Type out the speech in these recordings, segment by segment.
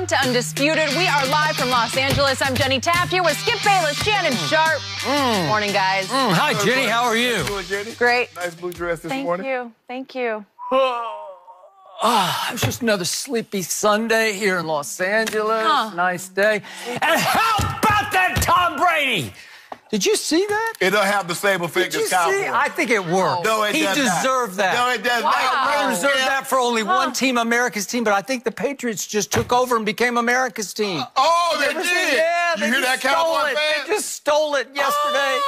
Welcome to Undisputed. We are live from Los Angeles. I'm Jenny Taft here with Skip Bayless, Shannon Sharpe. Morning, guys. Hi, Jenny. How are you? How you doing, Jenny? Great. Nice blue dress this morning. Thank you. It's just another sleepy Sunday here in Los Angeles. Nice day. And how about that Tom Brady? Did you see that? It don't have the same effect as Cowboys. I think it worked. No, it he does not. deserved that. No, it does Wow. not. He deserved that for only one team, America's team, but I think the Patriots just took over and became America's team. Oh, they did. Yeah, you they hear that, just stole Cowboy it. fan? They just stole it yesterday.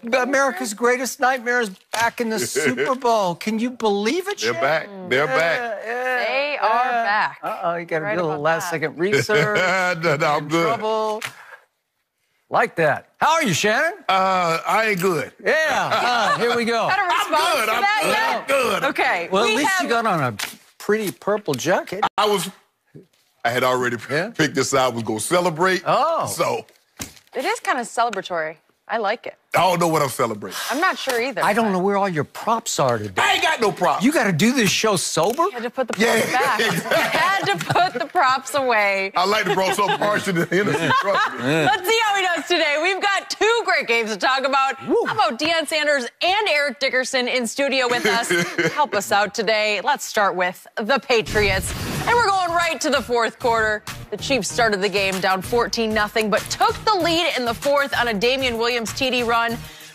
The America's greatest nightmare is back in the Super Bowl. Can you believe it, They're Shannon? back. They're back. They are back. You got to Right do a little about last-second research. No, I'm good. Trouble. Like that. How are you, Shannon? I ain't good. Yeah. Here we go. Got a response good. to that yet? I'm good. Okay. Well, at least you got on a pretty purple jacket. I had already picked this out. I was going to celebrate. Oh. So, It is kind of celebratory. I like it. I don't know what I'm celebrating. I'm not sure either. I don't know where all your props are today. I ain't got no problem. You got to do this show sober? You had to put the props back. You had to put the props away. I like to bring some parts to the innocent. Trust me. Let's see how he does today. We've got two great games to talk about. How about Deion Sanders and Eric Dickerson in studio with us? Help us out today. Let's start with the Patriots. And we're going right to the fourth quarter. The Chiefs started the game down 14-0, but took the lead in the fourth on a Damian Williams TD run.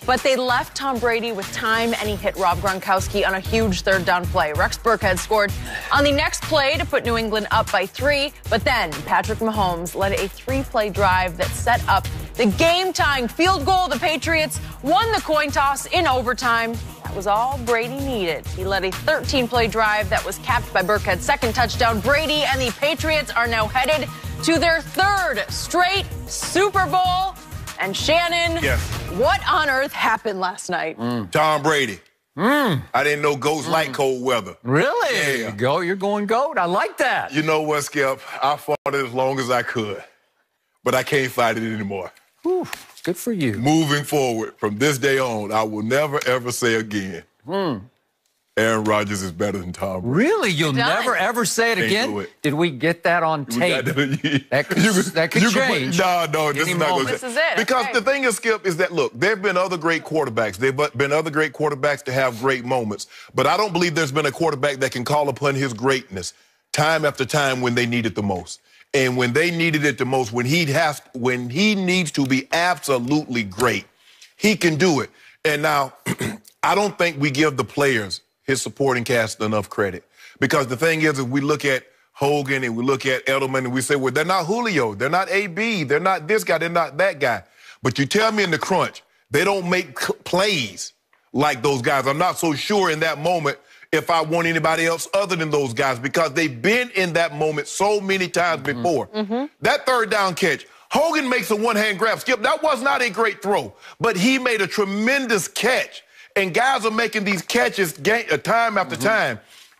But they left Tom Brady with time, and he hit Rob Gronkowski on a huge third down play. Rex Burkhead scored on the next play to put New England up by 3. But then Patrick Mahomes led a 3-play drive that set up the game-tying field goal. The Patriots won the coin toss in overtime. That was all Brady needed. He led a 13-play drive that was capped by Burkhead's second touchdown. Brady and the Patriots are now headed to their third straight Super Bowl. And Shannon, Yes. what on earth happened last night? Tom Brady. I didn't know goats like cold weather. Really? Yeah. There you go. You're going goat. I like that. You know what, Skip? I fought it as long as I could. But I can't fight it anymore. Whew, good for you. Moving forward, from this day on, I will never, ever say again, Aaron Rodgers is better than Tom Brady. Really? You'll done never, it. ever say it Can't again? do it. Did we get that on tape? That could change. No, this any is not going moment. to This is it, Because okay. the thing is, Skip, is that, look, there have been other great quarterbacks. There have been other great quarterbacks to have great moments. But I don't believe there's been a quarterback that can call upon his greatness time after time when they need it the most. And when they needed it the most, when he needs to be absolutely great, he can do it. And now, I don't think we give the players, his supporting cast, enough credit. Because the thing is, if we look at Hogan and we look at Edelman and we say, well, they're not Julio, they're not AB, they're not this guy, they're not that guy. But you tell me in the crunch, they don't make plays like those guys. I'm not so sure in that moment if I want anybody else other than those guys, because they've been in that moment so many times before. That third down catch, Hogan makes a one-hand grab. Skip, that was not a great throw, but he made a tremendous catch. And guys are making these catches time after time.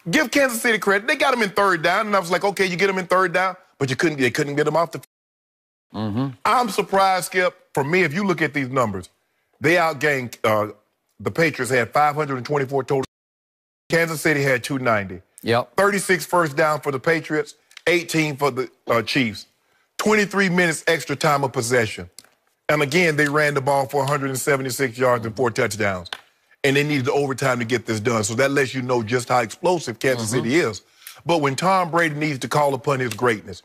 Give Kansas City credit. They got him in third down, and I was like, okay, you get him in third down, but they couldn't get him off the I'm surprised, Skip. For me, if you look at these numbers, they outgained the Patriots had 524 total. Kansas City had 290. Yep. 36 first down for the Patriots, 18 for the Chiefs. 23 minutes extra time of possession. And again, they ran the ball for 176 yards and 4 touchdowns. And they needed the overtime to get this done. So that lets you know just how explosive Kansas City is. But when Tom Brady needs to call upon his greatness,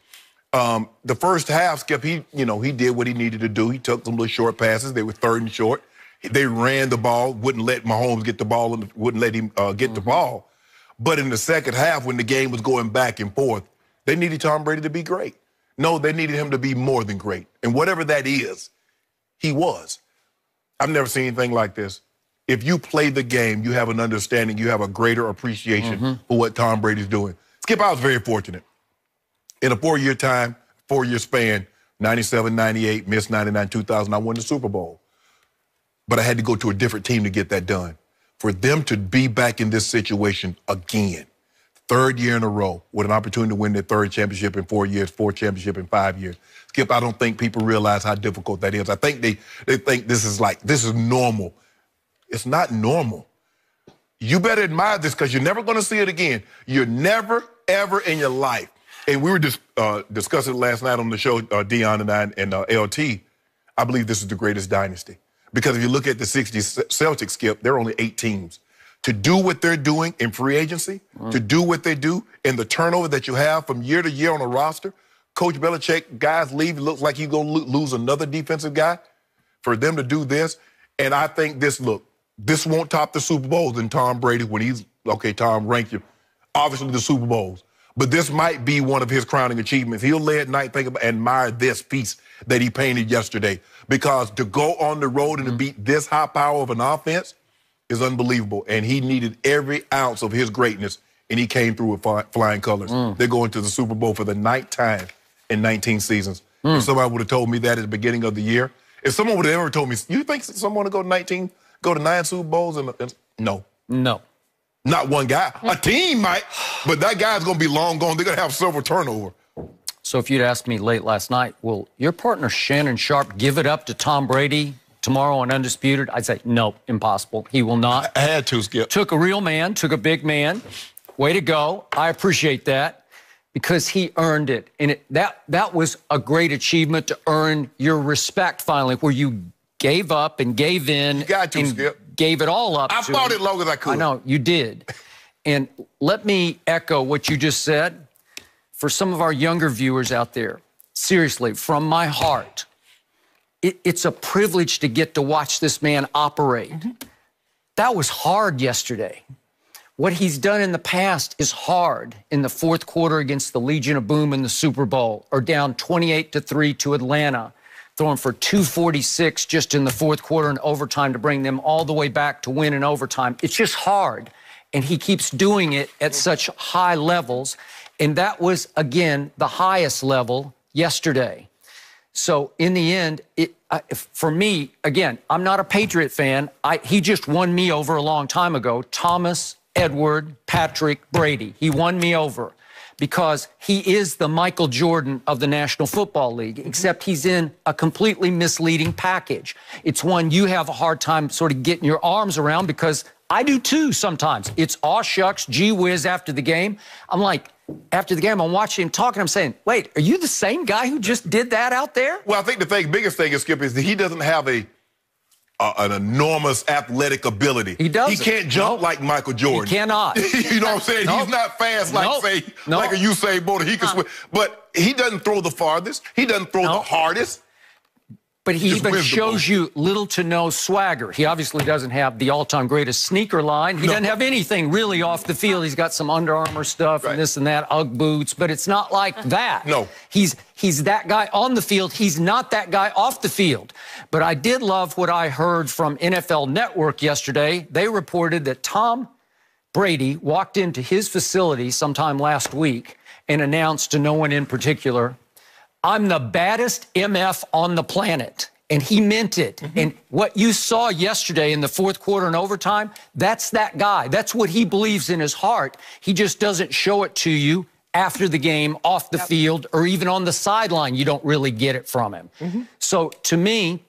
the first half, Skip, he did what he needed to do. He took some little short passes. They were third and short. They ran the ball, wouldn't let Mahomes get the ball, and wouldn't let him get the ball. But in the second half, when the game was going back and forth, they needed Tom Brady to be great. No, they needed him to be more than great. And whatever that is, he was. I've never seen anything like this. If you play the game, you have an understanding, you have a greater appreciation for what Tom Brady's doing. Skip, I was very fortunate. In a 4-year span, 97, 98, missed 99, 2000, I won the Super Bowl. But I had to go to a different team to get that done. For them to be back in this situation again, third year in a row, with an opportunity to win their third championship in 4 years, fourth championship in 5 years. Skip, I don't think people realize how difficult that is. I think they think this is normal. It's not normal. You better admire this because you're never going to see it again. You're never, ever in your life And we were just discussing it last night on the show, Dion and I and LT. I believe this is the greatest dynasty. Because if you look at the 60s Celtics, Skip, there are only 8 teams. To do what they're doing in free agency, to do what they do, and the turnover that you have from year to year on a roster, Coach Belichick, guys leave, it looks like he's going to lose another defensive guy. For them to do this, and I think this won't top the Super Bowls in Tom Brady when he's, okay, Tom, rank you. Obviously the Super Bowls. But this might be one of his crowning achievements. He'll lay at night think about, admire this piece that he painted yesterday. Because to go on the road and to beat this high power of an offense is unbelievable. And he needed every ounce of his greatness, and he came through with flying colors. They're going to the Super Bowl for the 9th time in 19 seasons. If somebody would have told me that at the beginning of the year, if someone would have ever told me, you think someone would go to 9 Super Bowls? No. No. Not one guy. A team might, but that guy's going to be long gone. They're going to have several turnover. So if you'd asked me late last night, will your partner Shannon Sharpe give it up to Tom Brady tomorrow on Undisputed? I'd say, no, impossible. He will not. I had to, Skip. Took a real man, took a big man. Way to go. I appreciate that because he earned it. And that was a great achievement to earn your respect finally, where you gave up and gave in. You got to, Skip. Gave it all up. I fought it long as I could. I know, you did. And let me echo what you just said. For some of our younger viewers out there, seriously, from my heart, it's a privilege to get to watch this man operate. That was hard yesterday. What he's done in the past is hard. In the 4th quarter against the Legion of Boom in the Super Bowl, or down 28-3 to Atlanta, throwing for 246 just in the 4th quarter and overtime to bring them all the way back to win in overtime. It's just hard. And he keeps doing it at such high levels. And that was, again, the highest level yesterday. So in the end, for me, again, I'm not a Patriot fan. He just won me over a long time ago. Thomas, Edward, Patrick, Brady. He won me over because he is the Michael Jordan of the National Football League, except he's in a completely misleading package. It's one you have a hard time sort of getting your arms around because I do too sometimes. It's aw shucks, gee whiz after the game. I'm like, after the game, I'm watching him talking. I'm saying, wait, are you the same guy who just did that out there? Well, I think the biggest thing is, Skip, is that he doesn't have an enormous athletic ability. He doesn't. He can't jump like Michael Jordan. He cannot. You know what I'm saying? He's not fast like, like a Usain Bolt. He can swim. But he doesn't throw the farthest. He doesn't throw the hardest. But he even shows you little to no swagger. He obviously doesn't have the all-time greatest sneaker line. He doesn't have anything really off the field. He's got some Under Armour stuff and this and that, Ugg boots, but it's not like that. No. He's that guy on the field. He's not that guy off the field. But I did love what I heard from NFL Network yesterday. They reported that Tom Brady walked into his facility sometime last week and announced to no one in particular, I'm the baddest MF on the planet. And he meant it. And what you saw yesterday in the 4th quarter and overtime, that's that guy. That's what he believes in his heart. He just doesn't show it to you after the game, off the field, or even on the sideline. You don't really get it from him. So to me,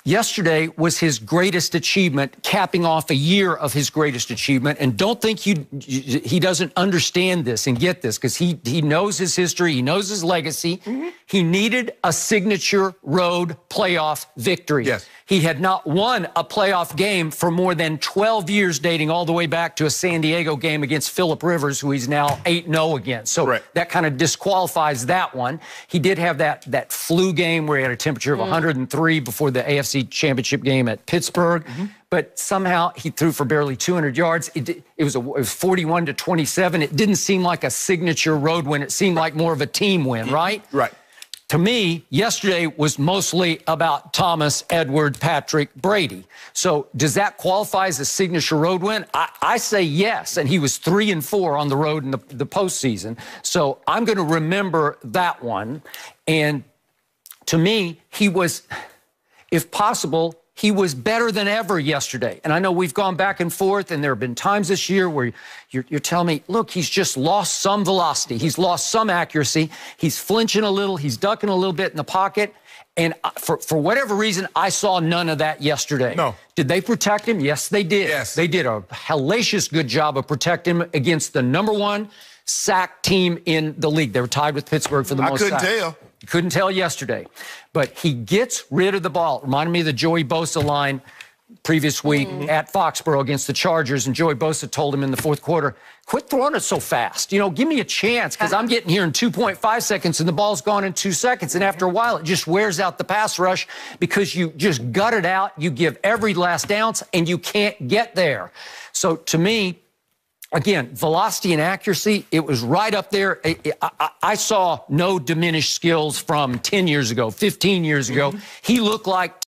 yesterday was his greatest achievement, capping off a year of his greatest achievement. And don't think he doesn't understand this and get this, because he knows his history, he knows his legacy. He needed a signature road playoff victory. Yes. He had not won a playoff game for more than 12 years, dating all the way back to a San Diego game against Phillip Rivers, who he's now 8-0 against. So that kind of disqualifies that one. He did have that flu game where he had a temperature of 103 before the AFC Championship game at Pittsburgh. But somehow he threw for barely 200 yards. It was 41-27. It didn't seem like a signature road win. It seemed like more of a team win, right? Right. To me, yesterday was mostly about Thomas, Edward, Patrick, Brady. So does that qualify as a signature road win? I say yes, and he was 3-4 on the road in the postseason. So I'm going to remember that one. And to me, he was, if possible, he was better than ever yesterday. And I know we've gone back and forth, and there have been times this year where you're telling me, look, he's just lost some velocity. He's lost some accuracy. He's flinching a little. He's ducking a little bit in the pocket. And for whatever reason, I saw none of that yesterday. No. Did they protect him? Yes, they did. Yes. They did a hellacious good job of protecting him against the #1 sack team in the league. They were tied with Pittsburgh for the most sacks. I couldn't tell. You couldn't tell yesterday. But he gets rid of the ball. Reminded me of the Joey Bosa line previous week at Foxborough against the Chargers, and Joey Bosa told him in the fourth quarter, quit throwing it so fast. You know, give me a chance, because I'm getting here in 2.5 seconds and the ball's gone in 2 seconds. And after a while, it just wears out the pass rush because you just gut it out. You give every last ounce, and you can't get there. So to me, again, velocity and accuracy, it was right up there. I saw no diminished skills from 10 years ago, 15 years ago. He looked like